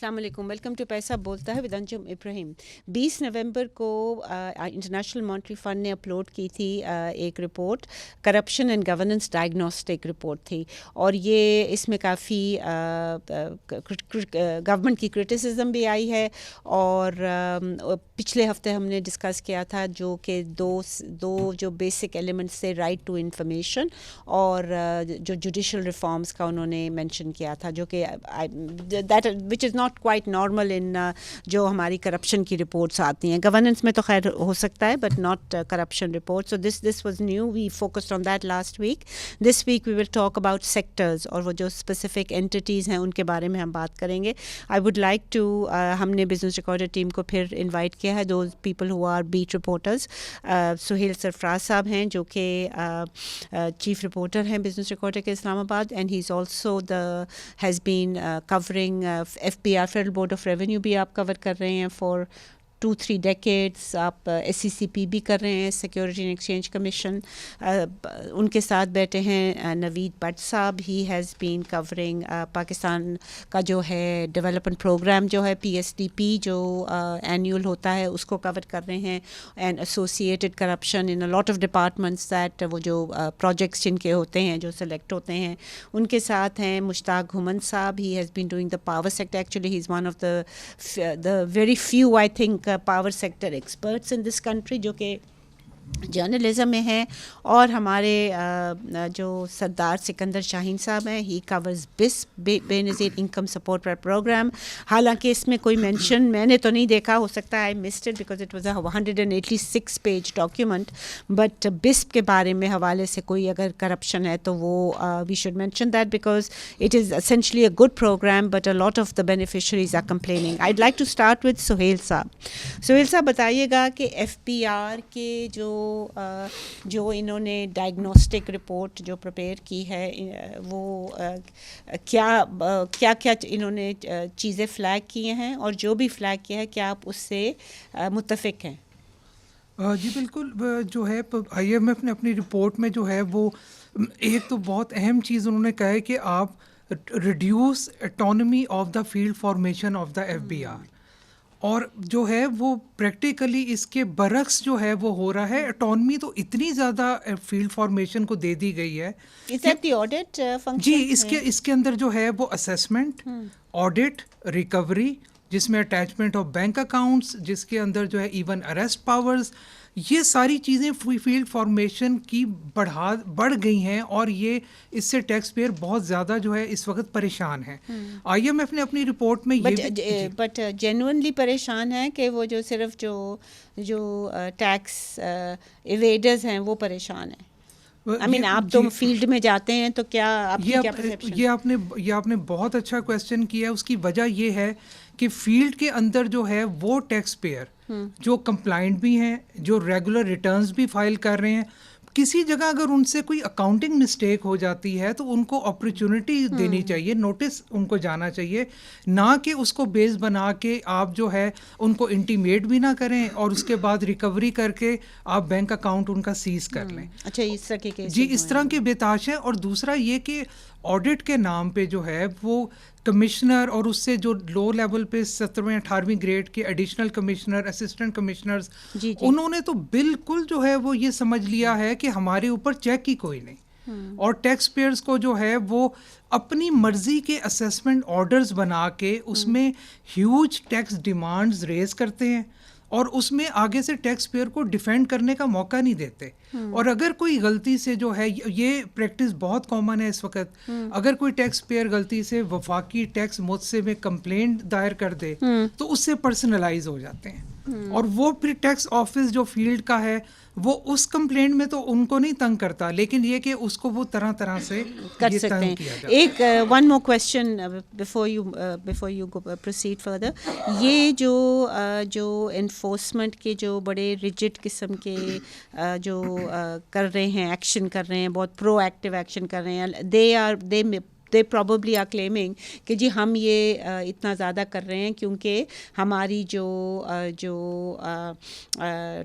السلام علیکم، welcome to پیسہ بولتا ہے ود انجم ابراہیم. 20 نومبر کو انٹرنیشنل مانیٹری فنڈ نے اپلوڈ کی تھی ایک report, corruption and governance diagnostic report تھی، اور یہ اس میں کافی گورنمنٹ کی کرٹیسزم بھی آئی ہے. اور پچھلے ہفتے ہم نے ڈسکس کیا تھا جو کہ دو جو بیسک ایلیمنٹس سے رائٹ ٹو انفارمیشن اور جو جوڈیشل ریفارمز کا انہوں نے مینشن کیا تھا، جو کہ that which is not quite normal in جو ہماری کرپشن کی رپورٹس آتی ہیں. گورننس میں تو خیر ہو سکتا ہے but not corruption report. So this was new. We focused on that last week. This week we will talk about sectors اور وہ جو specific entities ہیں ان کے بارے میں ہم بات کریں گے. I would like to ہم نے بزنس ریکارڈر ٹیم کو پھر انوائٹ کیا ہے those people who are beat reporters. Sohail سرفراز صاحب ہیں جو کہ چیف رپورٹر ہیں بزنس ریکارڈر کے اسلام آباد, and he's also has been covering FBR federal board of revenue بھی آپ کور کر رہے ہیں فار 2-3 decades. آپ SECP بھی کر رہے ہیں, سیکورٹی اینڈ ایکسچینج کمیشن. ان کے ساتھ بیٹھے ہیں نوید بٹ صاحب. He has been covering Pakistan کا جو ہے ڈیولپمنٹ پروگرام جو ہے PSDP جو اینیول ہوتا ہے اس کو کور کر رہے ہیں, and associated corruption in lot of departments that وہ جو پروجیکٹس جن کے ہوتے ہیں جو سلیکٹ ہوتے ہیں. ان کے ساتھ ہیں مشتاق گھمن صاحب. He has been doing the power sector. Actually he is one of the very few I think power sector experts in this country جو کہ جرنلزم میں ہیں. اور ہمارے جو سردار سکندر شاہین صاحب ہیں, ہی کورز بس بے نظیر انکم سپورٹ پروگرام. حالانکہ اس میں کوئی مینشن میں نے تو نہیں دیکھا, ہو سکتا ہے I missed it because it was a 186 page document, but بسپ کے بارے میں حوالے سے کوئی اگر کرپشن ہے تو وہ we should mention that because it is essentially a good program but a lot of the beneficiaries are complaining. I like to start with Sohail صاحب. سہیل صاحب بتائیے گا کہ FBR کے جو انہوں نے ڈائگنوسٹک رپورٹ جو پریپیئر کی ہے وہ کیا انہوں نے چیزیں فلیگ کی ہیں, اور جو بھی فلیگ کیا ہے کیا آپ اس سے متفق ہیں؟ جی بالکل. جو ہے IMF نے اپنی رپورٹ میں جو ہے وہ ایک تو بہت اہم چیز انہوں نے کہا ہے کہ آپ reduce autonomy of the field formation of the FBR, اور جو ہے وہ پریکٹیکلی اس کے برعکس جو ہے وہ ہو رہا ہے. اٹانومی تو اتنی زیادہ فیلڈ فارمیشن کو دے دی گئی ہے. جی اس کے اندر جو ہے وہ اسیسمنٹ, آڈٹ, ریکوری, جس میں اٹیچمنٹ آف بینک اکاؤنٹس, جس کے اندر جو ہے ایون اریسٹ پاورز, یہ ساری چیزیں فیلڈ فارمیشن کی بڑھ گئی ہیں, اور یہ اس سے ٹیکس پیئر بہت زیادہ جو ہے اس وقت پریشان ہیں. IMF نے اپنی رپورٹ میں بٹ جینوئنلی پریشان ہیں کہ وہ جو صرف جو ٹیکس ایویڈرز ہیں وہ پریشان ہیں. آپ تو فیلڈ میں جاتے ہیں تو کیا آپ کی کیا پرسیپشن؟ یہ آپ نے بہت اچھا کویسچن کیا ہے. اس کی وجہ یہ ہے کہ فیلڈ کے اندر جو ہے وہ ٹیکس پیئر جو کمپلائنٹ بھی ہیں, جو ریگولر ریٹرنز بھی فائل کر رہے ہیں, کسی جگہ اگر ان سے کوئی اکاؤنٹنگ مسٹیک ہو جاتی ہے تو ان کو اپرچونٹی دینی چاہیے, نوٹس ان کو جانا چاہیے, نہ کہ اس کو بیس بنا کے آپ جو ہے ان کو انٹیمیٹ بھی نہ کریں اور اس کے بعد ریکوری کر کے آپ بینک اکاؤنٹ ان کا سیز کر لیں. اچھا, اس طرح کے کیس جی اس طرح کے بےتاش ہیں. اور دوسرا یہ کہ آڈٹ کے نام پہ جو ہے وہ کمشنر اور اس سے جو لو لیول پہ 17ویں 18ویں گریڈ کے ایڈیشنل کمشنر, اسسٹنٹ کمشنرز, انہوں نے تو بالکل جو ہے وہ یہ سمجھ لیا ہے کہ ہمارے اوپر چیک ہی کوئی نہیں, اور ٹیکس پیئرز کو جو ہے وہ اپنی مرضی کے اسیسمنٹ آرڈرز بنا کے اس میں ہیوج ٹیکس ڈیمانڈز ریز کرتے ہیں, اور اس میں آگے سے ٹیکس پیئر کو ڈیفینڈ کرنے کا موقع نہیں دیتے. اور اگر کوئی غلطی سے جو ہے, یہ پریکٹس بہت کامن ہے اس وقت, اگر کوئی ٹیکس پیئر غلطی سے وفاقی ٹیکس مجھ میں کمپلینٹ دائر کر دے تو اس سے پرسنلائز ہو جاتے ہیں, اور وہ پھر ٹیکس آفس جو فیلڈ کا ہے وہ اس کمپلینٹ میں تو ان کو نہیں تنگ کرتا, لیکن یہ کہ اس کو وہ طرح سے کر سکتے ہیں. ایک one more question before you proceed further. یہ جو انفورسمنٹ کے جو بڑے ریجڈ قسم کے جو کر رہے ہیں, ایکشن کر رہے ہیں, بہت پرو ایکٹیو ایکشن کر رہے ہیں, دے they probably are claiming کہ جی ہم یہ اتنا زیادہ کر رہے ہیں کیونکہ ہماری جو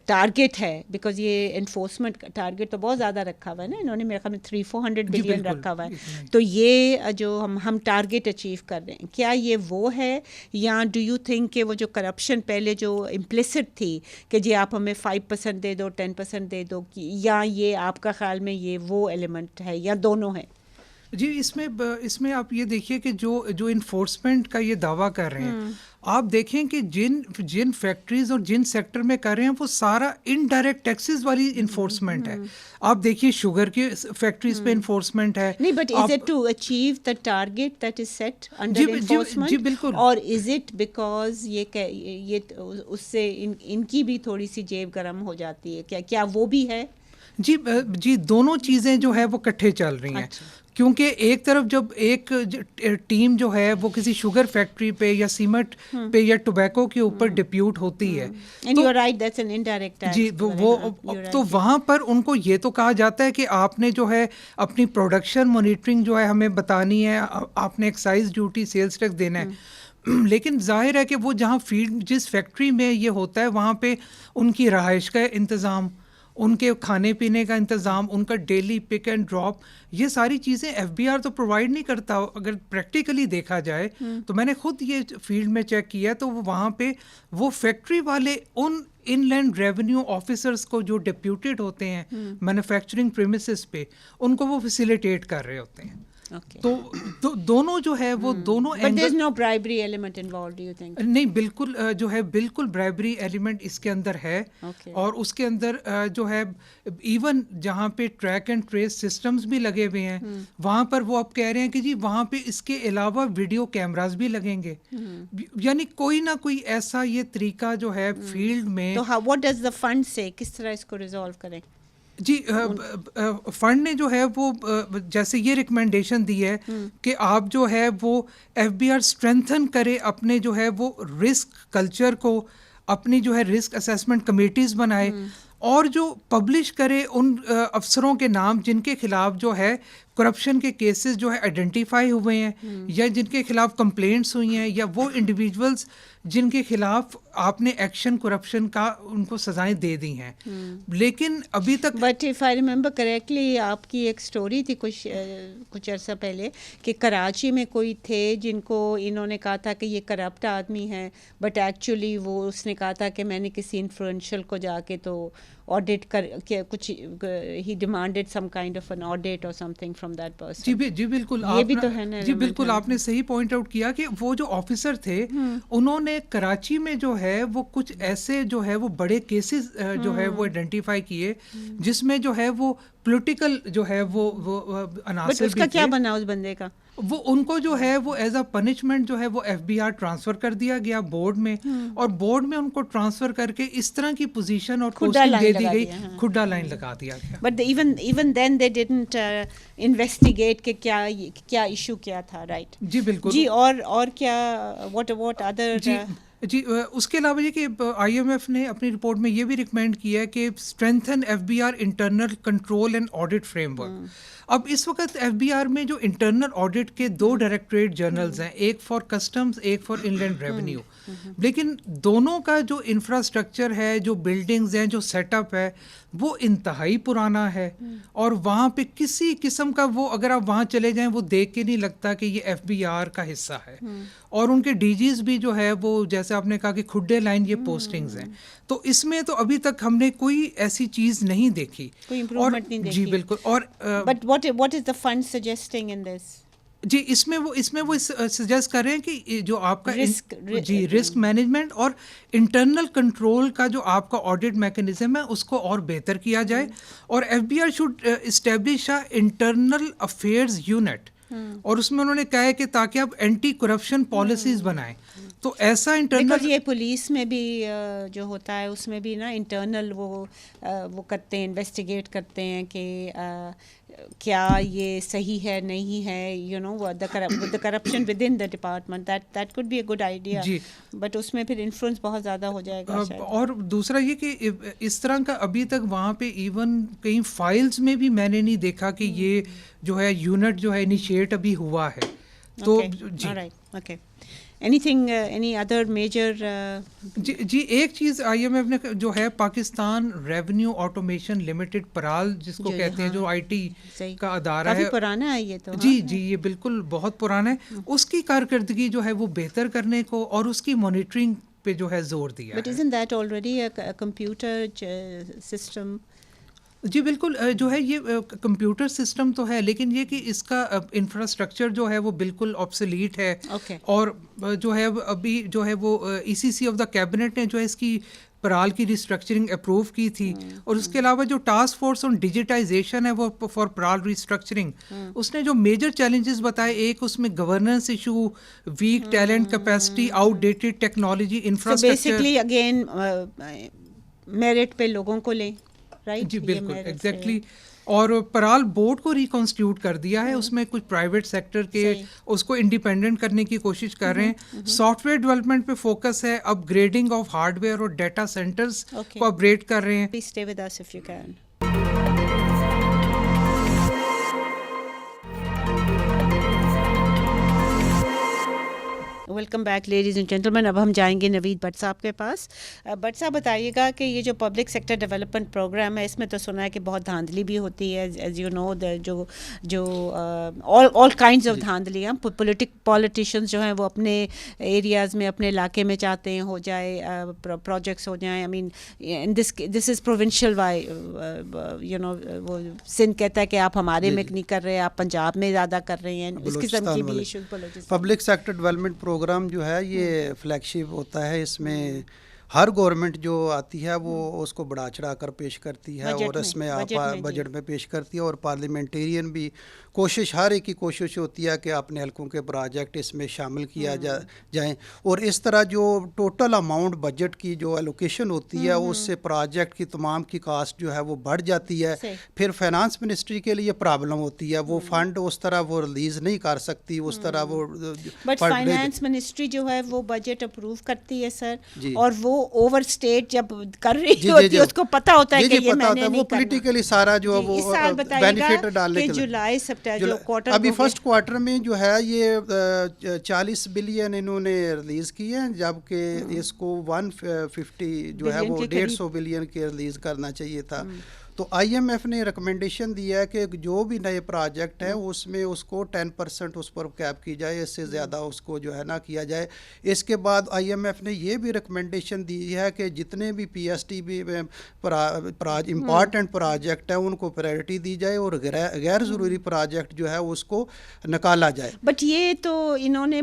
ٹارگیٹ ہے, بیکاز یہ انفورسمنٹ ٹارگیٹ تو بہت زیادہ رکھا ہوا ہے نا انہوں نے, میرے خیال میں 300-400 بلین رکھا ہوا ہے, تو یہ جو ہم ٹارگیٹ اچیو کر رہے ہیں, کیا یہ وہ ہے, یا ڈو یو تھنک کہ وہ جو کرپشن پہلے جو امپلیسٹ تھی کہ جی آپ ہمیں 5% دے دو, 10% دے دو, یا یہ آپ کا خیال میں یہ وہ ایلیمنٹ ہے, یا دونوں ہے؟ جی اس میں آپ یہ دیکھیے کہ جو انفورسمنٹ کا یہ دعویٰ کر رہے ہیں, آپ دیکھیں کہ جن فیکٹریز اور جن سیکٹر میں کر رہے ہیں وہ سارا انڈائریکٹ ٹیکسز والی انفورسمنٹ ہے. آپ دیکھیے شوگر کی فیکٹریز پہ انفورسمنٹ ہے. نہیں, but is it to achieve the target that is set under enforcement? جی بالکل. اور از اٹ بیکاز یہ اس سے ان کی بھی تھوڑی سی جیب گرم ہو جاتی ہے, کیا وہ بھی ہے؟ جی دونوں چیزیں جو ہے وہ کٹھے چل رہی ہیں. کیونکہ ایک طرف جب ایک ٹیم جو ہے وہ کسی شوگر فیکٹری پہ یا سیمنٹ پہ یا ٹوبیکو کے اوپر ڈپیوٹ ہوتی ہے, جی تو وہاں پر ان کو یہ تو کہا جاتا ہے کہ آپ نے جو ہے اپنی پروڈکشن مانیٹرنگ جو ہے ہمیں بتانی ہے, آپ نے ایکسائز ڈیوٹی, سیلز ٹیکس دینا ہے. لیکن ظاہر ہے کہ وہ جہاں فیلڈ جس فیکٹری میں یہ ہوتا ہے وہاں پہ ان کی رہائش کا انتظام, ان کے کھانے پینے کا انتظام, ان کا ڈیلی پک اینڈ ڈراپ, یہ ساری چیزیں ایف بی آر تو پرووائڈ نہیں کرتا. اگر پریکٹیکلی دیکھا جائے تو میں نے خود یہ فیلڈ میں چیک کیا تو وہاں پہ وہ فیکٹری والے ان ان لینڈ ریونیو آفیسرس کو جو ڈپیوٹیڈ ہوتے ہیں مینوفیکچرنگ پریمیسز پہ, ان کو وہ فیسیلیٹیٹ کر رہے ہوتے ہیں. تو دونوں جو ہے وہ دونوں نہیں, بالکل جو ہے بالکل برائبری ایلیمنٹ اس کے اندر ہے. اور اس کے اندر جو ہے ایون جہاں پہ ٹریک اینڈ ٹریس سسٹمز بھی لگے ہوئے ہیں وہاں پر وہ اب کہہ رہے ہیں کہ جی وہاں پہ اس کے علاوہ ویڈیو کیمراز بھی لگیں گے. یعنی کوئی نہ کوئی ایسا یہ طریقہ جو ہے فیلڈ میں. تو what does the fund say, کس طرح اس کو ریزالو کریں؟ جی فنڈ نے جو ہے وہ جیسے یہ ریکمنڈیشن دی ہے کہ آپ جو ہے وہ ایف بی آر اسٹرینتھن کرے اپنے جو ہے وہ رسک کلچر کو, اپنی جو ہے رسک اسیسمنٹ کمیٹیز بنائے, اور جو پبلش کرے ان افسروں کے نام جن کے خلاف جو ہے کرپشن کے کیسز جو ہے آئیڈینٹیفائی ہوئے ہیں, یا جن کے خلاف کمپلینٹس ہوئی ہیں, یا وہ انڈیویجولس جن کے خلاف آپ نے ایکشن کرپشن کا ان کو سزائیں دے دی ہیں. لیکن ابھی تک but if I remember correctly آپ کی ایک سٹوری تھی کچھ عرصہ پہلے کہ کراچی میں کوئی تھے جن کو انہوں نے کہا تھا کہ یہ کرپٹ آدمی ہے, بٹ ایکچولی وہ اس نے کہا تھا کہ میں نے کسی انفلوئنشل کو جا کے تو آڈٹ کر کے کچھ ہی demanded some kind of an audit اور something from that person. جی بالکل, یہ بھی تو ہے نا. جی بالکل, آپ نے صحیح پوائنٹ آؤٹ کیا کہ وہ جو آفیسر تھے انہوں نے کراچی میں جو ہے وہ کچھ ایسے جو ہے وہ بڑے کیسز جو ہے وہ آئیڈینٹیفائی کیے جس میں جو ہے وہ پولیٹیکل جو ہے وہ عناصر. اس کا کیا بنا اس بندے کا؟ وہ ان کو جو ہے وہ ایز اے پنشمنٹ جو ہے وہ ایف بی آر ٹرانسفر کر دیا گیا بورڈ میں, اور بورڈ میں ان کو ٹرانسفر کر کے اس طرح کی پوزیشن اور پوسٹنگ دے دی گئی, کھڈا لائن لگا دیا گیا. But even then they didn't investigate کہ کیا ایشو کیا تھا, رائٹ؟ جی بالکل. جی اور کیا واٹ ادر؟ جی اس کے علاوہ یہ کہ آئی ایم ایف نے اپنی رپورٹ میں یہ بھی ریکمینڈ کیا ہے کہ strengthen F B R internal control and audit framework. اب اس وقت ایف بی آر میں جو انٹرنل آڈٹ کے 2 ڈائریکٹریٹ جنرلز ہیں, ایک فار کسٹمز, ایک فار ان لینڈ ریونیو, لیکن دونوں کا جو انفراسٹرکچر ہے, جو بلڈنگز ہیں, جو سیٹ اپ ہے, وہ انتہائی پرانا ہے. اور وہاں پہ کسی قسم کا وہ اگر آپ وہاں چلے جائیں وہ دیکھ کے نہیں لگتا کہ یہ ایف بی آر کا حصہ ہے. اور ان کے ڈی جیز بھی جو ہے وہ جیسے آپ نے کہا کہ کھڈے لائن یہ پوسٹنگز ہیں. تو اس میں تو ابھی تک ہم نے کوئی ایسی چیز نہیں دیکھی, کوئی امپروومنٹ نہیں دیکھی. جی بالکل. اور but what is the fund suggesting in this? جی اس میں وہ سجیسٹ کر رہے ہیں کہ جو آپ کا رسک مینجمنٹ اور انٹرنل کنٹرول کا جو آپ کا آڈٹ میکینزم ہے اس کو اور بہتر کیا جائے, اور F B R should establish a internal affairs unit. اور اس میں انہوں نے کہا ہے کہ تاکہ آپ اینٹی کرپشن پالیسیز بنائیں, تو ایسا بیکاز انٹرنل یہ پولیس میں بھی جو ہوتا ہے اس میں بھی نا انٹرنل وہ کرتے ہیں، انویسٹیگیٹ کرتے ہیں کہ کیا یہ صحیح ہے نہیں ہے، you know the corruption within the department, that could be a good idea, جی بٹ اس میں پھر انفلوئنس بہت زیادہ ہو جائے گا شاید. اور دوسرا یہ کہ اس طرح کا ابھی تک وہاں پہ ایون کئی فائلز میں بھی میں نے نہیں دیکھا کہ یہ جو ہے یونٹ جو ہے انیشیٹ ابھی ہوا ہے. تو جی okay anything any other measure. جی ایک چیز آئی ایم ایف نے جو ہے Pakistan revenue automation limited PRAL جس کو کہتے ہیں، جو آئی ٹی کا ادارہ ہے، کافی پرانا ہے یہ تو. جی یہ بالکل بہت پرانا ہے. اس کی کارکردگی جو ہے وہ بہتر کرنے کو اور اس کی مانیٹرنگ پہ جو ہے زور دیا ہے. But isn't that already a computer system? جی بالکل جو ہے یہ کمپیوٹر سسٹم تو ہے، لیکن یہ کہ اس کا انفراسٹرکچر جو ہے وہ بالکل آبسلیٹ ہے. اور جو ہے ابھی جو ہے وہ ای سی سی آف دا کیبنٹ نے جو ہے اس کی پرال کی ریسٹرکچرنگ اپروو کی تھی. اور اس کے علاوہ جو ٹاسک فورس آن ڈیجیٹائزیشن ہے وہ فار پرال ریسٹرکچرنگ، اس نے جو میجر چیلنجز بتائے، ایک اس میں governance issue, weak talent capacity, outdated technology, infrastructure. Basically again merit پہ لوگوں کو لیں، رائٹ؟ جی بالکل ایگزیکٹلی. اور پرال بورڈ کو ریکنسٹیٹیوٹ کر دیا ہے، اس میں کچھ پرائیویٹ سیکٹر کے اس کو انڈیپینڈنٹ کرنے کی کوشش کر رہے ہیں. سافٹ ویئر ڈیولپمنٹ پہ فوکس ہے، upgrading of hardware اور ڈیٹا سینٹرز کو اپ گریڈ کر رہے ہیں. Please stay with us if you can. Welcome back ladies and gentlemen. اب ہم جائیں گے نوید بٹ صاحب کے پاس. بٹ صاحب بتائیے گا کہ یہ جو پبلک سیکٹر ڈیولپمنٹ پروگرام ہے، اس میں تو سنا ہے کہ بہت دھاندلی بھی ہوتی ہے، ایز یو نو جو آل کائنڈز آف دھاندلیاں. پولیٹیشینز جو ہیں وہ اپنے ایریاز میں، اپنے علاقے میں چاہتے ہیں ہو جائے پروجیکٹس ہو جائیں. آئی mean this is provincial Y, you know وہ سندھ کہتا ہے کہ آپ ہمارے میں نہیں کر رہے، آپ پنجاب میں زیادہ کر رہے ہیں. اس قسم کی بھی issues. Public sector development program جو ہے یہ فلیگ شپ ہوتا ہے. اس میں ہر گورنمنٹ جو آتی ہے وہ اس کو بڑھا چڑھا کر پیش کرتی ہے، اور اس میں بجٹ میں پیش کرتی ہے. اور پارلیمنٹیرین بھی کوشش، ہر ایک کی کوشش ہوتی ہے کہ اپنے حلقوں کے پروجیکٹ اس میں شامل کیا جائیں. اور اس طرح جو ٹوٹل اماؤنٹ بجٹ کی جو ایلوکیشن ہوتی ہے، اس سے پروجیکٹ کی تمام کی کاسٹ جو ہے وہ بڑھ جاتی ہے. پھر فائنانس منسٹری کے لیے پرابلم ہوتی ہے، وہ فنڈ اس طرح وہ ریلیز نہیں کر سکتی اس طرح وہ. بٹ فائنانس منسٹری جو ہے وہ بجٹ اپروو کرتی ہے سر، اور وہ اوور اسٹیٹ جب کر رہی ہوتی ہے اس کو پتہ ہوتا ہے کہ یہ میں نے نہیں وہ پولیٹیکلی سارا جو ہے وہ بینیفٹ ڈالنے کے لیے. ابھی فرسٹ کوارٹر میں جو ہے یہ 40 بلین انہوں نے ریلیز کی ہے، جبکہ اس کو 150 جو ہے وہ 150 بلین کے ریلیز کرنا چاہیے تھا. تو آئی ایم ایف نے ریکمنڈیشن دی ہے کہ جو بھی نئے پروجیکٹ ہیں اس میں اس کو 10% اس پر کیپ کی جائے، اس سے زیادہ اس کو جو ہے نہ کیا جائے. اس کے بعد آئی ایم ایف نے یہ بھی ریکمنڈیشن دی ہے کہ جتنے بھی پی ایس ٹی بھی امپارٹنٹ پروجیکٹ ہیں ان کو پرائرٹی دی جائے، اور غیر ضروری پروجیکٹ جو ہے اس کو نکالا جائے. بٹ یہ تو انہوں نے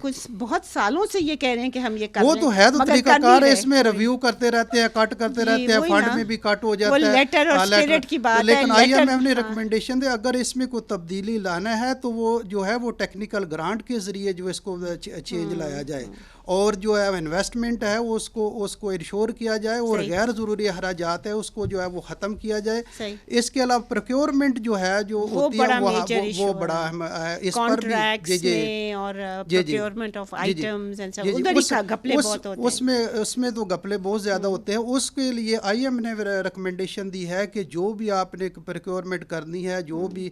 کچھ بہت سالوں سے یہ کہہ رہے ہیں کہ ہم یہ کر رہے ہیں. وہ تو ہے تو طریقہ کار ہے، اس میں ریویو کرتے رہتے ہیں، کٹ کرتے رہتے ہیں، فنڈ میں بھی کٹ ہو جاتا ہے. لیکن آئی ایم ایف نے ریکمنڈیشن دے اگر اس میں کوئی تبدیلی لانا ہے تو وہ جو ہے وہ ٹیکنیکل گرانٹ کے ذریعے جو اس کو چینج لایا جائے، اور جو ہے انویسٹمنٹ ہے اس کو انشور کیا جائے، اور غیر ضروری اخراجات ہے اس کو جو ہے وہ ختم کیا جائے. اس کے علاوہ پروکیورمنٹ جو ہے جو ہوتی ہے وہ بڑا اہم ہے. اس پر بھی اس میں تو گپلے بہت زیادہ ہوتے ہیں. اس کے لیے آئی ایم نے ریکمنڈیشن دی ہے کہ جو بھی آپ نے پروکیورمنٹ کرنی ہے، جو بھی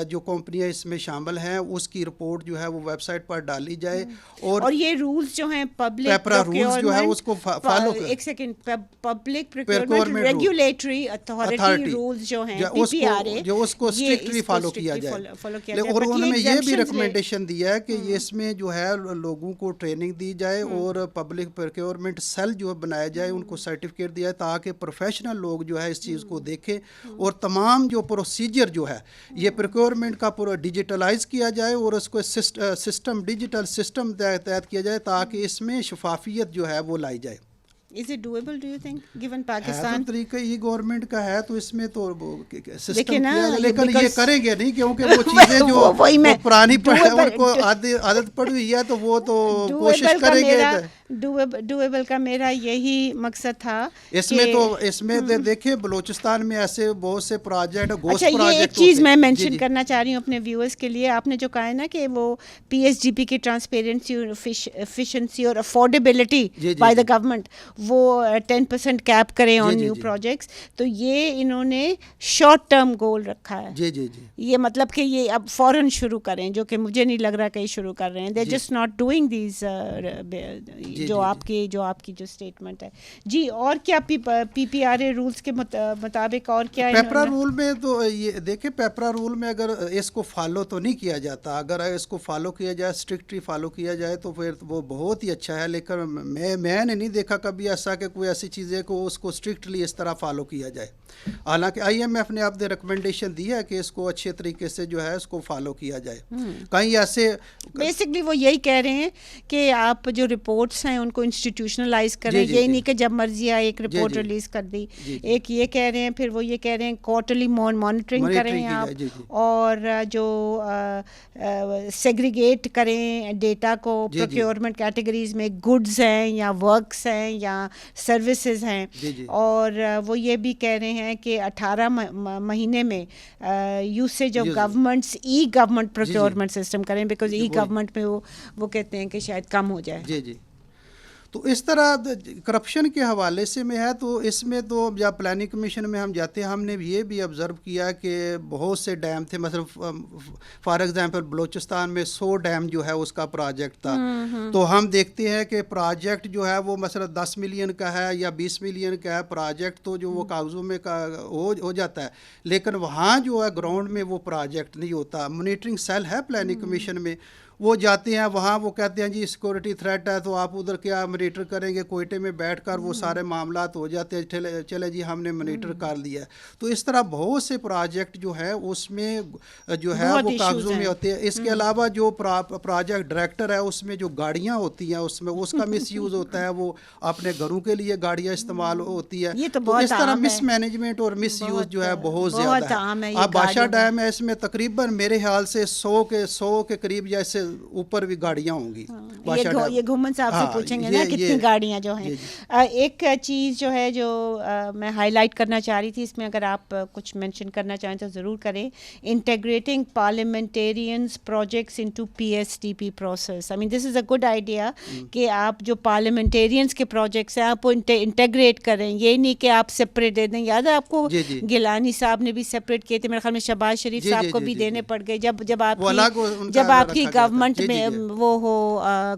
جو کمپنیاں اس میں شامل ہیں اس کی رپورٹ جو ہے وہ ویب سائٹ پر ڈالی جائے. اور یہ رولز جو ہیں پبلک رولز جو ہے اس کو فالو کریں. ایک second, public procurement regulatory authority rules جو ہیں پی پی آر اے، جو اس کو اسٹرکٹلی فالو کیا جائے. اور انہوں نے یہ بھی ریکمنڈیشن دیا ہے کہ اس میں جو ہے لوگوں کو ٹریننگ دی جائے، اور پبلک پروکیورمنٹ سیل جو بنایا جائے، ان کو سرٹیفکیٹ دیا جائے تاکہ پروفیشنل لوگ جو ہے اس چیز کو دیکھیں، اور تمام جو پروسیجر جو ہے یہ پروکیورمنٹ کا پورا ڈیجیٹلائز کیا جائے، اور اس کو ڈیجیٹل سسٹم تحت کیا جائے تاکہ اس میں شفافیت جو ہے وہ لائی جائے. Is it doable, do you think, given ہے Pakistan? تو طریقہ یہ گورنمنٹ کا ہے تو اس میں تو سسٹم دیکھیں نا، کیا ہے، لیکن یہ because- کریں گے نہیں کیونکہ وہ چیزیں جو وہی میں پرانی doable- ان کو عادت پڑی ہوئی ہے تو وہ تو کوشش ڈویبل کا کریں گے. میرا ڈویبل کا میرا یہی مقصد تھا. اس میں دیکھیں بلوچستان میں ایسے بہت سے پروجیکٹ گوشت اچھا، یہ ایک پروجیکٹ چیز میں مینشن کرنا چاہ رہی ہوں اپنے ویورز کے لیے. آپ نے جو کہا ہے نا کہ وہ پی ایس جی پی کی ٹرانسپیرنسی اور ایفیشنسی اور افورڈیبلٹی بائی دا گورنمنٹ وہ 10% کیپ کریں آن نیو پروجیکٹس، تو یہ انہوں نے شارٹ ٹرم گول رکھا ہے. جی جی جی یہ مطلب کہ یہ اب فوراً شروع کریں، جو کہ مجھے نہیں لگ رہا کہ یہ شروع کر رہے ہیں. They just not doing these جو آپ کی جو اسٹیٹمنٹ ہے. جی، اور کیا پی پی آر اے رولز کے مطابق اور کیا پیپرا رول میں تو یہ دیکھیں پیپرا رول میں اگر اس کو فالو تو نہیں کیا جاتا، اگر اس کو فالو کیا جائے اسٹرکٹلی فالو کیا جائے تو پھر وہ بہت ہی اچھا ہے. لیکن میں نے نہیں دیکھا کبھی ایسا کہ کوئی ایسی چیز ہے کہ اس کو اسٹرکٹلی اس طرح فالو کیا جائے. حالانکہ آئی ایم ایف نے آپ نے ریکمنڈیشن دی ہے کہ اس کو اچھے طریقے سے جو ہے اس کو فالو کیا جائے. کہیں ایسے بیسکلی وہ یہی کہہ رہے ہیں کہ آپ جو رپورٹس ہیں ان کو انسٹیٹیوشنلائز کریں. یہی نہیں کہ جب مرضی آئے ایک رپورٹ ریلیز کر دی. ایک یہ کہہ رہے ہیں، پھر وہ یہ کہہ رہے ہیں کوارٹرلی مانیٹرنگ کریں آپ، اور جو سیگریگیٹ کریں ڈیٹا کو پروکیورمنٹ کیٹیگریز میں، گڈز ہیں یا ورکس ہیں یا سروسز ہیں. اور وہ یہ بھی کہہ رہے ہیں کہ 18 مہینے میں usage of governments E government procurement system کریں، بیکاز ای گورنمنٹ میں وہ کہتے ہیں کہ شاید کم ہو جائے. جی جی. تو اس طرح کرپشن کے حوالے سے میں ہے تو اس میں تو جب پلاننگ کمیشن میں ہم جاتے ہیں ہم نے یہ بھی آبزرو کیا کہ بہت سے ڈیم تھے. مثلا فار ایگزامپل بلوچستان میں 100 ڈیم جو ہے اس کا پروجیکٹ تھا. تو ہم دیکھتے ہیں کہ پروجیکٹ جو ہے وہ مثلا 10 ملین کا ہے یا 20 ملین کا ہے پروجیکٹ، تو جو وہ کاغذوں میں ہو جاتا ہے، لیکن وہاں جو ہے گراؤنڈ میں وہ پروجیکٹ نہیں ہوتا. مانیٹرنگ سیل ہے پلاننگ کمیشن میں، وہ جاتے ہیں وہاں، وہ کہتے ہیں جی سیکورٹی تھریٹ ہے تو آپ ادھر کیا مانیٹر کریں گے. کوئٹے میں بیٹھ کر وہ سارے معاملات ہو جاتے ہیں، چلے جی ہم نے مانیٹر کر لیا. تو اس طرح بہت سے پروجیکٹ جو ہے اس میں جو ہے وہ کاغذوں میں ہوتے ہیں. اس کے علاوہ جو پروجیکٹ ڈائریکٹر ہے اس میں جو گاڑیاں ہوتی ہیں اس میں اس کا مس یوز ہوتا ہے، وہ اپنے گھروں کے لیے گاڑیاں استعمال ہوتی ہے. تو اس طرح مس مینجمنٹ اور مس یوز جو ہے بہت زیادہ ہے. اب بادشاہ ڈیم ہے، اس میں تقریباً میرے خیال سے 100 کے قریب یا اس سے اوپر بھی گاڑیاں ہوں گی. یہ گھومن صاحب سے پوچھیں گے نا کتنی گاڑیاں جو ہیں. ایک چیز جو ہے جو میں ہائی لائٹ کرنا چاہ رہی تھی، اس میں اگر آپ کچھ مینشن کرنا چاہیں تو ضرور کریں. Integrating parliamentarians projects into P S D P process. I mean this is a good idea کہ آپ جو پارلیمنٹیرینز کے پروجیکٹس ہیں آپ وہ انٹیگریٹ کریں. یہ نہیں کہ آپ سپریٹ دے دیں. یاد ہے آپ کو گیلانی صاحب نے بھی سپریٹ کیے تھے، میرے خیال میں شہباز شریف صاحب کو بھی دینے پڑ گئے جب آپ کی گورنمنٹ میں وہ ہو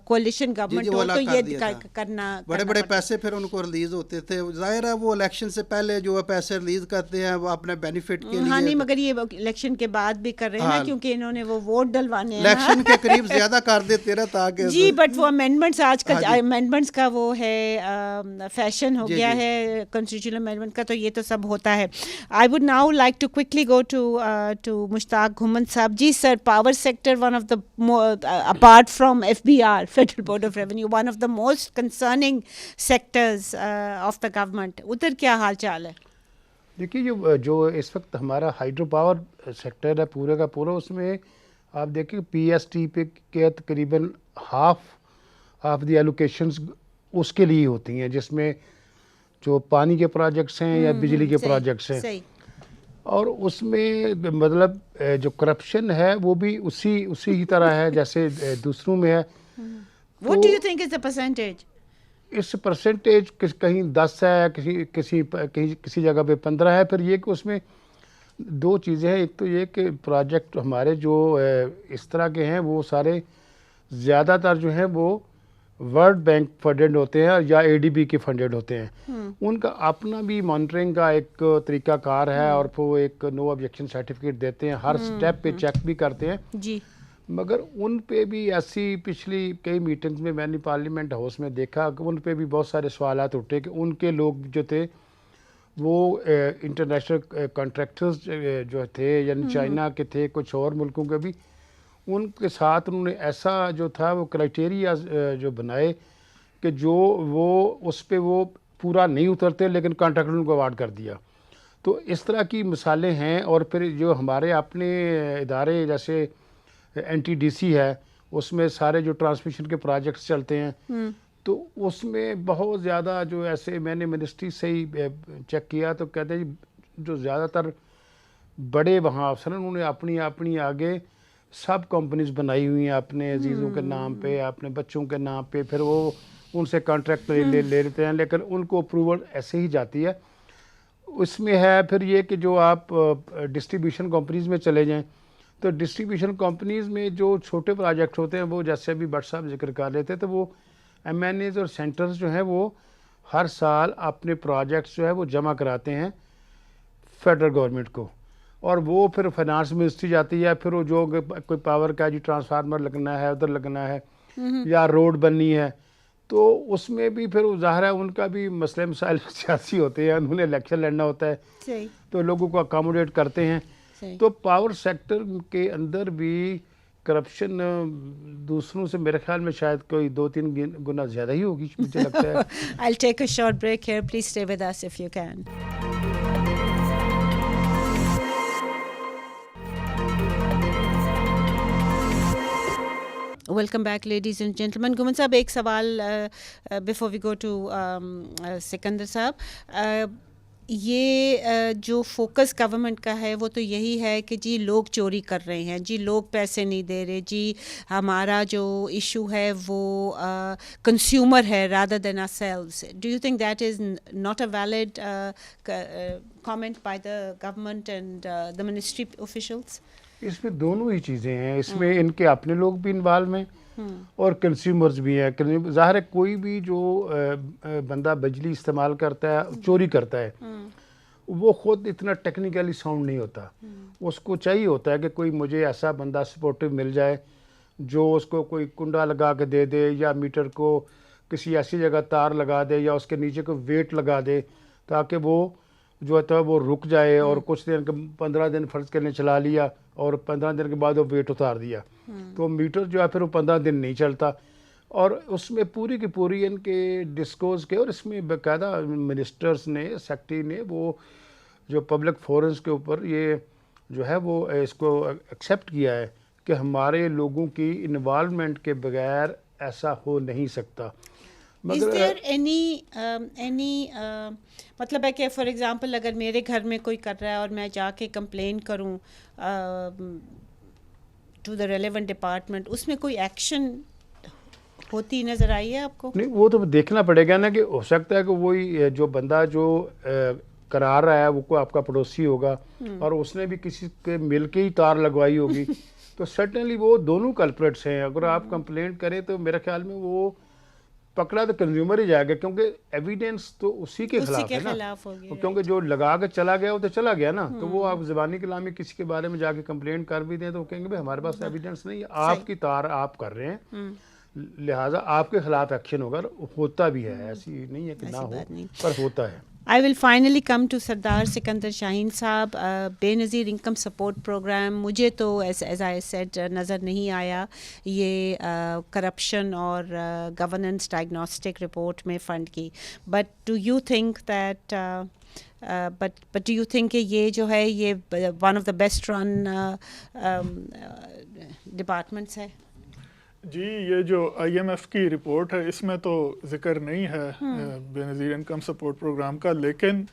کولیشن گورنمنٹ ہو تو یہ کرنا. بڑے بڑے پیسے پھر ان کو ریلیز ہوتے تھے. ظاہر ہے وہ الیکشن سے پہلے جو پیسے ریلیز کرتے ہیں وہ اپنے بینیفٹ کے لیے. ہاں نہیں، مگر یہ الیکشن کے بعد بھی کر رہے ہیں نا، کیونکہ انہوں نے وہ ووٹ ڈلوانے ہیں الیکشن کے قریب زیادہ کر دیتے نا تاکہ جی. بٹ وہ امینڈمنٹس آج کل امینڈمنٹس کا وہ ہے فیشن ہو گیا ہے کانسٹیٹیوشنل امینڈمنٹ کا، تو یہ تو سب ہوتا ہے. I would now like to quickly go to Mushtaq Ghuman sahib. جی sir, power sector one of the apart from FBR, Federal Board of Revenue, one of the most concerning sectors of the government. ادھر کیا حال چال ہے؟ دیکھیے جو اس وقت ہمارا ہائیڈرو پاور سیکٹر ہے پورے کا پورا، اس میں آپ دیکھیں پی ایس ٹی پی کے تقریباً ہاف آف دی ایلوکیشنز اس کے لیے ہوتی ہیں، جس میں جو پانی کے پروجیکٹس ہیں یا بجلی کے پروجیکٹس ہیں. اور اس میں مطلب جو کرپشن ہے وہ بھی اسی ہی طرح ہے جیسے دوسروں میں ہے. What do you think is the percentage? اس پرسنٹیج کہیں 10 ہے، کسی جگہ پہ 15 ہے. پھر یہ کہ اس میں دو چیزیں ہیں. ایک تو یہ کہ پروجیکٹ ہمارے جو اس طرح کے ہیں وہ سارے زیادہ تر جو ہیں وہ ورلڈ بینک فنڈڈ ہوتے ہیں یا اے ڈی بی کے فنڈڈ ہوتے ہیں. ان کا اپنا بھی مانیٹرنگ کا ایک طریقہ کار ہے اور پھر وہ ایک نو آبجیکشن سرٹیفکیٹ دیتے ہیں، ہر سٹیپ پہ چیک بھی کرتے ہیں. جی. مگر ان پہ بھی ایسی پچھلی کئی میٹنگز میں نے پارلیمنٹ ہاؤس میں دیکھا کہ ان پہ بھی بہت سارے سوالات اٹھے کہ ان کے لوگ جو تھے وہ انٹرنیشنل کانٹریکٹرز جو تھے یعنی چائنا کے تھے، کچھ اور ملکوں کے بھی، ان کے ساتھ انہوں نے ایسا جو تھا وہ کرائٹیریا جو بنائے کہ جو وہ اس پہ وہ پورا نہیں اترتے لیکن کانٹریکٹر کو اوارڈ کر دیا. تو اس طرح کی مثالیں ہیں. اور پھر جو ہمارے اپنے ادارے جیسے این ٹی ڈی سی ہے, اس میں سارے جو ٹرانسمیشن کے پروجیکٹس چلتے ہیں, تو اس میں بہت زیادہ جو ایسے میں نے منسٹری سے ہی چیک کیا تو کہتے ہیں جو زیادہ تر بڑے وہاں افسر ہیں انہوں نے اپنی آگے سب کمپنیز بنائی ہوئی ہیں اپنے عزیزوں کے نام پہ, اپنے بچوں کے نام پہ, پھر وہ ان سے کانٹریکٹ لے لیتے ہیں, لیکن ان کو اپروول ایسے ہی جاتی ہے. اس میں ہے پھر یہ کہ جو آپ ڈسٹریبیوشن کمپنیز میں چلے جائیں تو ڈسٹریبیوشن کمپنیز میں جو چھوٹے پروجیکٹ ہوتے ہیں وہ جیسے ابھی بٹ صاحب ذکر کر لیتے تو وہ ایم این ایز اور سینٹرز جو ہیں وہ ہر سال اپنے پروجیکٹس جو ہے وہ جمع کراتے ہیں فیڈرل گورنمنٹ کو, اور وہ پھر فائنانس منسٹری جاتی ہے. پھر وہ جو کوئی پاور کا جی ٹرانسفارمر لگنا ہے, ادھر لگنا ہے, یا روڈ بننی ہے, تو اس میں بھی پھر ظاہر ہے ان کا بھی مسئلے مسائل سیاسی ہوتے ہیں, انہوں نے الیکشن لڑنا ہوتا ہے تو لوگوں کو اکاموڈیٹ کرتے ہیں. تو پاور سیکٹر کے اندر بھی کرپشن دوسروں سے میرے خیال میں شاید کوئی 2-3 گنا زیادہ ہی ہوگی مجھے لگتا ہے. I'll take a short break here. Please stay with us if you can. Welcome back, ladies and gentlemen. Guman صاحب, ایک سوال before we go to Sikandar صاحب. یہ جو فوکس گورنمنٹ کا ہے وہ تو یہی ہے کہ جی لوگ چوری کر رہے ہیں, جی لوگ پیسے نہیں دے رہے, جی ہمارا جو ایشو ہے وہ کنزیومر ہے rather than ourselves. Do you think that is not a valid comment by the government and the ministry officials? اس میں دونوں ہی چیزیں ہیں. اس میں ان کے اپنے لوگ بھی انوالو ہیں اور کنزیومرز بھی ہیں. ظاہر ہے کوئی بھی جو بندہ بجلی استعمال کرتا ہے, چوری کرتا ہے, وہ خود اتنا ٹیکنیکلی ساؤنڈ نہیں ہوتا. اس کو چاہیے ہوتا ہے کہ کوئی مجھے ایسا بندہ سپورٹو مل جائے جو اس کو کوئی کنڈا لگا کے دے دے, یا میٹر کو کسی ایسی جگہ تار لگا دے, یا اس کے نیچے کو ویٹ لگا دے تاکہ وہ جو ہے وہ رک جائے, اور کچھ دن 15 دن فرض کرنے چلا لیا اور 15 دن کے بعد وہ ویٹ اتار دیا, تو میٹر جو ہے پھر وہ 15 دن نہیں چلتا. اور اس میں پوری کی پوری ان کے ڈسکوز کے, اور اس میں باقاعدہ منسٹرز نے, سیکٹری نے وہ جو پبلک فورمز کے اوپر یہ جو ہے وہ اس کو ایکسیپٹ کیا ہے کہ ہمارے لوگوں کی انوالومنٹ کے بغیر ایسا ہو نہیں سکتا. Is there any مطلب ہے کہ فار ایگزامپل اگر میرے گھر میں کوئی کر رہا ہے اور میں جا کے کمپلین کروں ٹو دا ریلیونٹ ڈپارٹمنٹ, اس میں کوئی ایکشن ہوتی نظر آئی ہے آپ کو؟ نہیں, وہ تو دیکھنا پڑے گا نا, کہ ہو سکتا ہے کہ وہی جو بندہ جو کرا رہا ہے وہ کوئی آپ کا پڑوسی ہوگا اور اس نے بھی کسی کے مل کے ہی تار لگوائی ہوگی, تو سرٹنلی وہ دونوں کلپریٹس ہیں. اگر آپ کمپلینٹ کریں تو میرے خیال میں وہ پکڑا تو کنزیومر ہی جائے گا, کیونکہ ایویڈنس تو اسی کے خلاف ہے نا, کیونکہ جو لگا کے چلا گیا وہ تو چلا گیا نا. تو وہ آپ زبانی کلام میں کسی کے بارے میں جا کے کمپلینٹ کر بھی دیں تو وہ کہیں گے بھائی ہمارے پاس ایویڈنس نہیں ہے, آپ کی تار آپ کر رہے ہیں, لہٰذا آپ کے خلاف ایکشن ہوگا. ہوتا بھی ہے, ایسی نہیں ہے کہ نہ ہو, پر ہوتا ہے. I will finally come to سردار سکندر شاہین صاحب. بے نظیر انکم سپورٹ پروگرام مجھے تو as I said نظر نہیں آیا یہ کرپشن اور گورننس ڈائگنوسٹک رپورٹ میں فنڈ کی. But do you think that but do you think کہ یہ جو ہے یہ one of the best run departments ہے؟ جی, یہ جو آئی ایم ایف کی رپورٹ ہے اس میں تو ذکر نہیں ہے بے نظیر انکم سپورٹ پروگرام کا, لیکن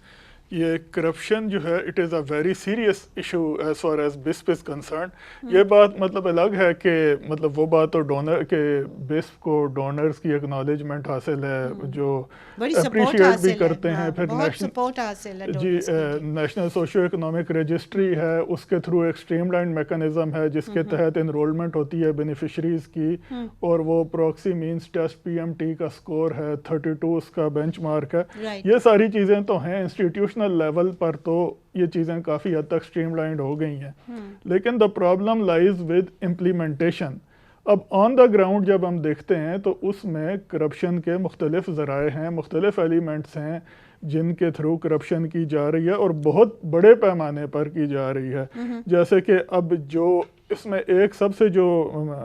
یہ کرپشن جو ہے it is a very serious issue as far as بسپ is concern. یہ بات مطلب الگ ہے کہ مطلب وہ بات تو ڈونر کے بسپ کو ڈونرز کی اکنالجمنٹ حاصل ہے جو اپریشیٹ بھی کرتے ہیں. پھر جی نیشنل سوشو اکنامک رجسٹری ہے, اس کے تھرو ایک اسٹریم لائن میکانزم ہے جس کے تحت انرولمنٹ ہوتی ہے بینیفیشریز کی, اور وہ proxy means test P M T کا اسکور ہے 32 اس کا بینچ مارک ہے. یہ ساری چیزیں تو ہیں انسٹیٹیوشنل لیول پر, تو یہ چیزیں کافی حد تک اسٹریم لائنڈ ہو گئی ہیں, لیکن the problem lies with implementation. اب آن دا گراؤنڈ جب ہم دیکھتے ہیں تو اس میں کرپشن کے مختلف ذرائع ہیں, مختلف ایلیمنٹس ہیں جن کے تھرو کرپشن کی جا رہی ہے اور بہت بڑے پیمانے پر کی جا رہی ہے. جیسے کہ اب جو اس میں ایک سب سے جو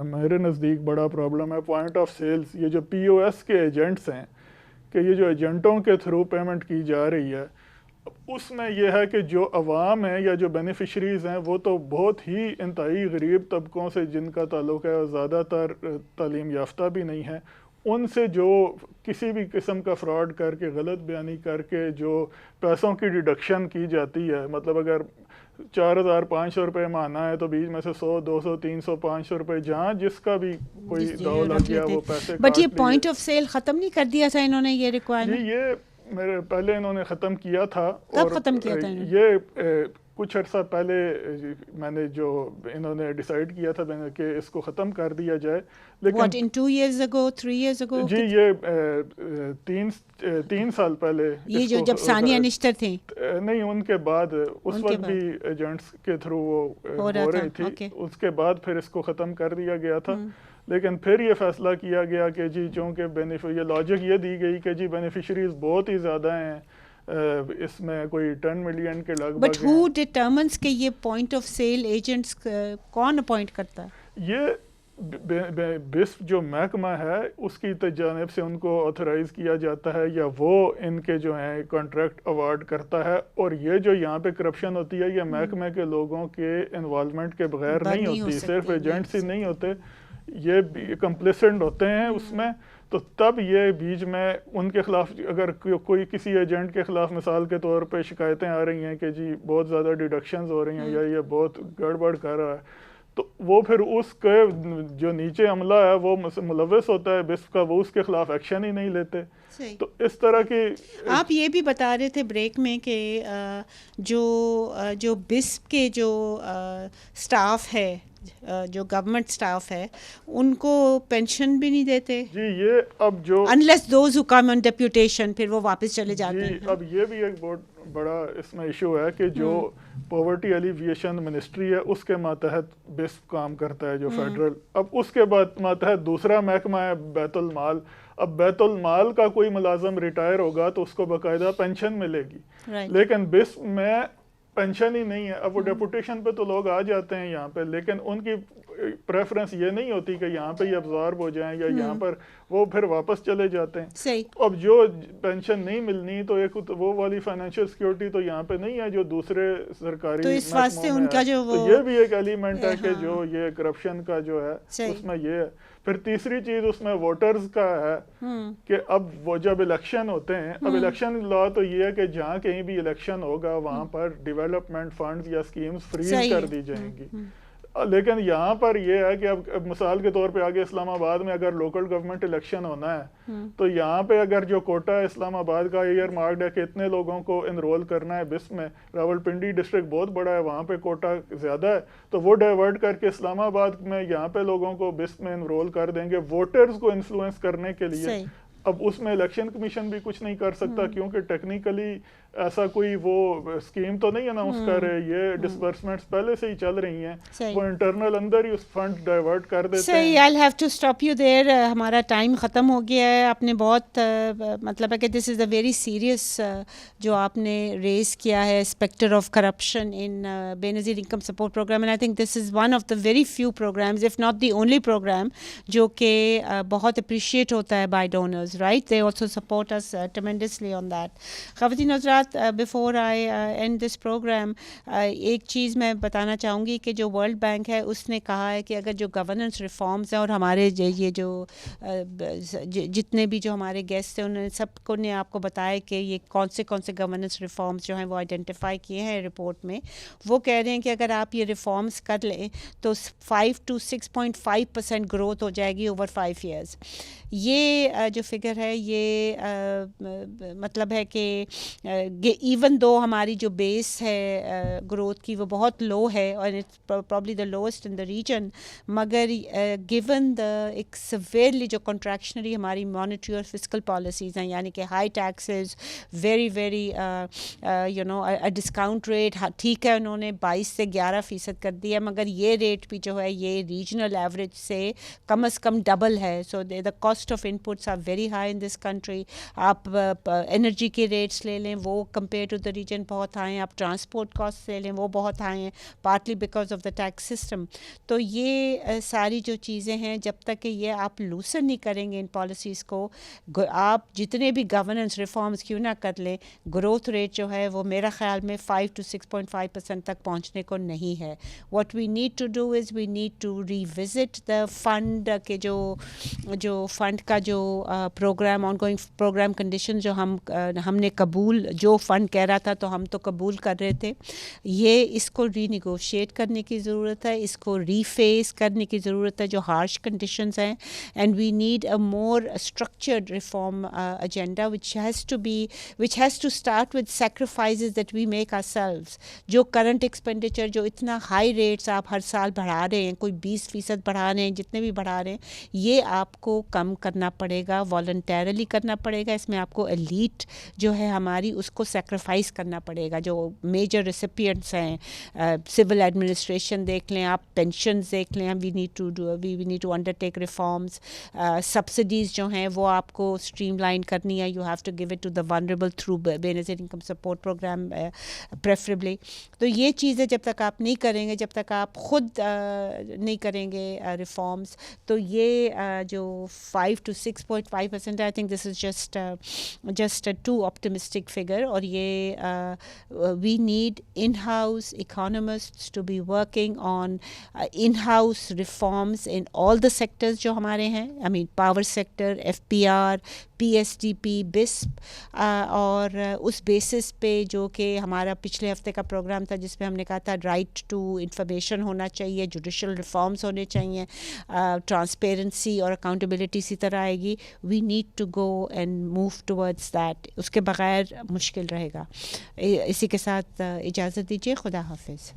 میرے نزدیک بڑا پرابلم ہے پوائنٹ آف سیلز, یہ جو پی او ایس کے ایجنٹس ہیں کہ یہ جو ایجنٹوں کے تھرو پیمنٹ کی جا رہی ہے اس میں یہ ہے کہ جو عوام ہیں یا جو بینیفیشریز ہیں وہ تو بہت ہی انتہائی غریب طبقوں سے جن کا تعلق ہے اور زیادہ تر تعلیم یافتہ بھی نہیں ہے، ان سے جو کسی بھی قسم کا فراڈ کر کے غلط بیانی کر کے جو پیسوں کی ڈیڈکشن کی جاتی ہے، مطلب اگر 4,500 روپے ماہانہ ہے تو بیچ میں سے 100 200 300 500 روپے جہاں جس کا بھی کوئی داؤ لگ گیا وہ پیسے بٹ یہ پوائنٹ آف سیل ختم نہیں کر دیا تھا انہوں نے یہ ریکوائرمنٹ؟ جی یہ میرے پہلے انہوں نے ختم کیا تھا، کب ختم کیا تھا یہ کچھ عرصہ پہلے میں نے جو انہوں نے ڈیسائیڈ کیا تھا کہ اس کو ختم کر دیا جائے، لیکن What, in 2 years ago, 3 years ago? جی یہ 3 سال پہلے یہ جو جب ثانیہ نشتر تھیں نہیں ان کے بعد اس وقت بھی ایجنٹس کے تھرو وہ ہو رہی تھی، اس کے بعد پھر اس کو ختم کر دیا گیا تھا، لیکن پھر یہ فیصلہ کیا گیا کہ جی چونکہ یہ لاجک یہ دی گئی کہ جی بینیفیشریز بہت ہی زیادہ ہیں، اس میں کوئی 10 ملین کے لگ بھگ۔ بٹ ہو ڈٹرمنس کہ یہ پوائنٹ آف سیل ایجنٹس کون اپوائنٹ کرتا ہے؟ یہ بسپ جو محکمہ ہے اس کی جانب سے ان کو آتھرائز کیا جاتا ہے یا وہ ان کے جو ہیں کانٹریکٹ اوارڈ کرتا ہے، اور یہ جو یہاں پہ کرپشن ہوتی ہے یہ محکمے کے لوگوں کے انوالومنٹ کے بغیر نہیں ہوتی، صرف ایجنٹس ہی نہیں ہوتے، یہ بھی کمپلیسنٹ ہوتے ہیں اس میں، تو تب یہ بیچ میں ان کے خلاف اگر کوئی کسی ایجنٹ کے خلاف مثال کے طور پہ شکایتیں آ رہی ہیں کہ جی بہت زیادہ ڈیڈکشنز ہو رہی ہیں یا یہ بہت گڑبڑ کر رہا ہے، تو وہ پھر اس کے جو نیچے عملہ ہے وہ ملوث ہوتا ہے بسپ کا، وہ اس کے خلاف ایکشن ہی نہیں لیتے۔ تو اس طرح کی آپ یہ بھی بتا رہے تھے بریک میں کہ جو بسپ کے جو سٹاف ہے، جو گورنمنٹ سٹاف ہے، ان کو پینشن بھی نہیں دیتے جی، یہ اب جو unless those who come on deputation پھر وہ واپس چلے جاتے ہیں۔ اب یہ بھی ایک بہت بڑا اس میں ایشو ہے کہ جو پاورٹی ایلیویشن منسٹری ہے اس کے ماتحت بسپ کام کرتا ہے جو فیڈرل، اب اس کے بعد ماتحت دوسرا محکمہ ہے بیت المال، اب بیت المال کا کوئی ملازم ریٹائر ہوگا تو اس کو باقاعدہ پینشن ملے گی، لیکن بسپ میں پینشن ہی نہیں ہے۔ اب وہ ڈیپوٹیشن پہ تو لوگ آ جاتے ہیں یہاں پہ، لیکن ان کی پریفرنس یہ نہیں ہوتی کہ یہاں پہ یہ ابزارب ہو جائیں یا یہاں پر، وہ پھر واپس چلے جاتے ہیں۔ صحیح۔ اب جو پینشن نہیں ملنی تو ایک وہ والی فائنینشیل سیکیورٹی تو یہاں پہ نہیں ہے جو دوسرے سرکاری، تو اس واسطے ان کا جو تو یہ بھی ایک ایلیمنٹ ہے کہ جو یہ کرپشن کا جو ہے اس میں یہ ہے۔ پھر تیسری چیز اس میں ووٹرز کا ہے کہ اب وہ جب الیکشن ہوتے ہیں، اب الیکشن لا تو یہ ہے کہ جہاں کہیں بھی الیکشن ہوگا وہاں پر ڈیولپمنٹ فنڈز یا اسکیمز فریز کر دی جائیں گی، لیکن یہاں پر یہ ہے کہ اب مثال کے طور پہ آگے اسلام آباد میں اگر لوکل گورنمنٹ الیکشن ہونا ہے تو یہاں پہ اگر جو کوٹا ہے اسلام آباد کا ایئر مارکڈ ہے کہ اتنے لوگوں کو انرول کرنا ہے بسپ میں، راولپنڈی ڈسٹرکٹ بہت بڑا ہے وہاں پہ کوٹا زیادہ ہے، تو وہ ڈائیورٹ کر کے اسلام آباد میں یہاں پہ لوگوں کو بسپ میں انرول کر دیں گے ووٹرز کو انفلوئنس کرنے کے لیے۔ اب اس میں الیکشن کمیشن بھی کچھ نہیں کر سکتا کیونکہ ٹیکنیکلی ایسا کوئی وہ اسکیم تو نہیں اناؤنس کر رہے، یہ ڈسبرسمنٹس پہلے سے ہی چل رہی ہیں، وہ انٹرنل اندر ہی اس فنڈ ڈائیورٹ کر دیتے ہیں۔ صحیح، I'll have to stop you there، ہمارا ٹائم ختم ہو گیا ہے۔ آپ نے بہت مطلب ہے کہ دس از اے ویری سیریس جو آپ نے ریز کیا ہے spectre of corruption in Benazir income support programme, and I think this is one of the very few programmes if not the only programme جو کہ بہت اپریشیٹ ہوتا ہے by donors, right? They also support us tremendously on that. خواتین حضرات، before I end this programme, ایک چیز میں بتانا چاہوں گی کہ جو ورلڈ بینک ہے اس نے کہا ہے کہ اگر جو گورننس ریفارمز ہیں، اور ہمارے یہ جو جتنے بھی جو ہمارے گیسٹ ہیں انہوں نے سب کو نے آپ کو بتایا کہ یہ کون سے گورننس ریفارمز جو ہیں وہ آئیڈینٹیفائی کیے ہیں رپورٹ میں، وہ کہہ رہے ہیں کہ اگر آپ یہ ریفارمز کر لیں تو 5 to 6.5% گروتھ ہو جائے گی اوور 5 years۔ یہ جو فگر ہے یہ مطلب ہے کہ ایون دو ہماری جو بیس ہے گروتھ کی وہ بہت لو ہے اور it's probably the lowest in the region, مگر گیون دا ایک سویئرلی جو کنٹریکشنری ہماری مانیٹری اور فسکل پالیسیز ہیں، یعنی کہ high taxes, very you know discount rate, ٹھیک ہے انہوں نے 22 سے 11% کر دیا، مگر یہ ریٹ بھی جو ہے یہ ریجنل ایوریج سے کم از کم ڈبل ہے۔ So the cost of inputs are very high in this country. آپ انرجی کے ریٹس لے لیں وہ وہ کمپیئر ٹو دا ریجن بہت ہائی ہیں. آپ ٹرانسپورٹ کاسٹ لے لیں وہ بہت ہائی ہیں, partly because of the tax system. تو یہ ساری جو چیزیں ہیں جب تک کہ یہ آپ لوسن نہیں کریں گے ان پالیسیز کو, آپ جتنے بھی گورننس ریفارمز کیوں نہ کر لیں, گروتھ ریٹ جو ہے وہ میرا خیال میں 5 to 6.5% تک پہنچنے کو نہیں ہے. What we need to do is we need to revisit the fund کے جو فنڈ کا جو program ongoing program condition جو ہم نے قبول, جو فنڈ کہہ رہا تھا تو ہم تو قبول کر رہے تھے, یہ اس کو ری نیگوشیٹ کرنے کی ضرورت ہے, اس کو ری فیس کرنے کی ضرورت ہے جو ہارش کنڈیشنز ہیں. And we need a more structured reform agenda which has to start with sacrifices that we make ourselves. جو کرنٹ ایکسپینڈیچر جو اتنا ہائی ریٹس آپ ہر سال بڑھا رہے ہیں, کوئی 20% بڑھا رہے ہیں, جتنے بھی بڑھا رہے ہیں, یہ آپ کو کم کرنا پڑے گا, والنٹیرلی کرنا پڑے گا. اس میں آپ کو ایلیٹ جو ہے ہماری اس کو سیکریفائس کرنا پڑے گا. جو میجر ریسیپینٹس ہیں, سول ایڈمنسٹریشن دیکھ لیں آپ, پینشنز دیکھ لیں, we need to undertake reforms. Subsidies جو ہیں وہ آپ کو اسٹریم لائن کرنی ہے, you have to give it to the vulnerable through Benazir income support program preferably. تو یہ چیزیں جب تک آپ نہیں کریں گے, جب تک آپ خود نہیں کریں گے ریفارمز, تو یہ جو 5 to 6.5% I think this is just too optimistic figure. اور یہ we need in house economists to be working on in house reforms in all the sectors جو ہمارے ہیں. I mean power sector, FPR, PSDP, BISP, اور اس basis پہ جو کہ ہمارا پچھلے ہفتے کا پروگرام تھا جس میں ہم نے کہا تھا رائٹ ٹو انفارمیشن ہونا چاہیے, جوڈیشل ریفارمز ہونے چاہیے, ٹرانسپیرنسی اور اکاؤنٹیبلٹی اسی طرح آئے گی. We need to go and move towards that. اس کے بغیر مشکل رہے گا. اسی کے ساتھ اجازت دیجیے, خدا حافظ.